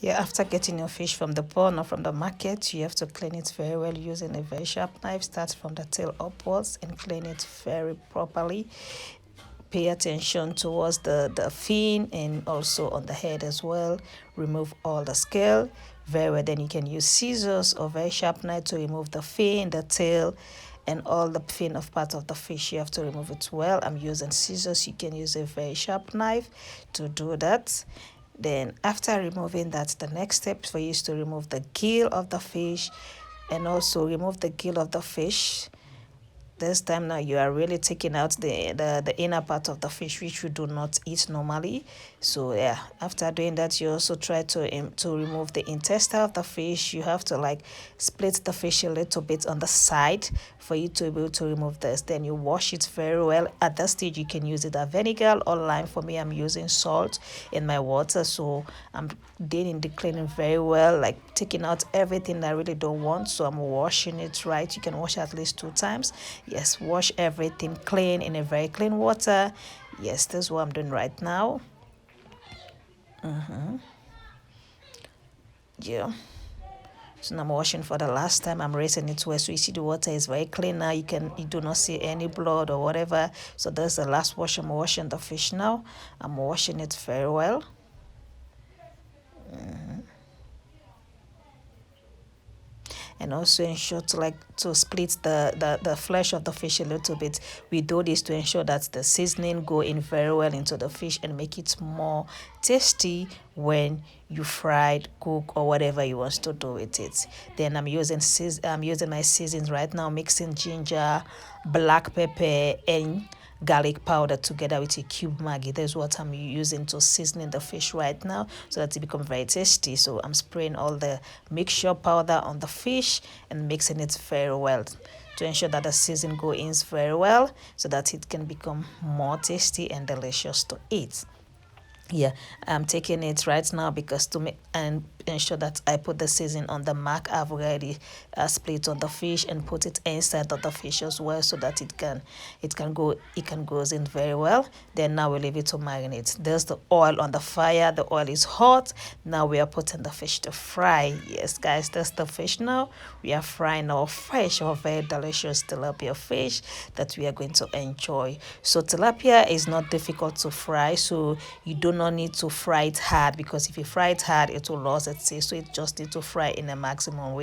Yeah, after getting your fish from the pond or from the market, you have to clean it very well using a very sharp knife. Start from the tail upwards and clean it very properly. Pay attention towards the fin and also on the head as well. Remove all the scale very well. Then you can use scissors or very sharp knife to remove the fin, the tail, and all the fin of part of the fish. You have to remove it well. I'm using scissors. You can use a very sharp knife to do that. Then after removing that, the next step for you is to remove the gill of the fish and also remove the gill of the fish. This time now you are really taking out the inner part of the fish, which you do not eat normally. So yeah, after doing that, you also try to remove the intestine of the fish. You have to like split the fish a little bit on the side for you to be able to remove this. Then you wash it very well. At that stage you can use either vinegar or lime. For me, I'm using salt in my water, so I'm doing the cleaning very well, like taking out everything that I really don't want. So I'm washing it right. You can wash at least 2 times. Yes, wash everything clean in a very clean water. Yes, that's what I'm doing right now. Yeah. So now I'm washing for the last time. I'm raising it where so you see the water is very clean now. You do not see any blood or whatever. So that's the last wash. I'm washing the fish now. I'm washing it very well. And also ensure to like to split the flesh of the fish a little bit. We do this to ensure that the seasoning go in very well into the fish and make it more tasty when you fried, cook, or whatever you want to do with it. Then I'm using my seasons right now, mixing ginger, black pepper, and garlic powder together with a cube Maggi. That's what I'm using to seasoning the fish right now so that it becomes very tasty. So I'm spraying all the mixture powder on the fish and mixing it very well to ensure that the season goes in very well so that it can become more tasty and delicious to eat. Yeah, I'm taking it right now because to make and ensure that I put the seasoning on the mark. I've already split on the fish and put it inside of the fish as well so that it can goes in very well. Then now we leave it to marinate. There's the oil on the fire. The oil is hot. Now we are putting the fish to fry. Yes, guys, that's the fish now. We are frying our fresh or very delicious tilapia fish that we are going to enjoy. So tilapia is not difficult to fry, so you do not need to fry it hard, because if you fry it hard it will lose its taste. So it just need to fry in a maximum way.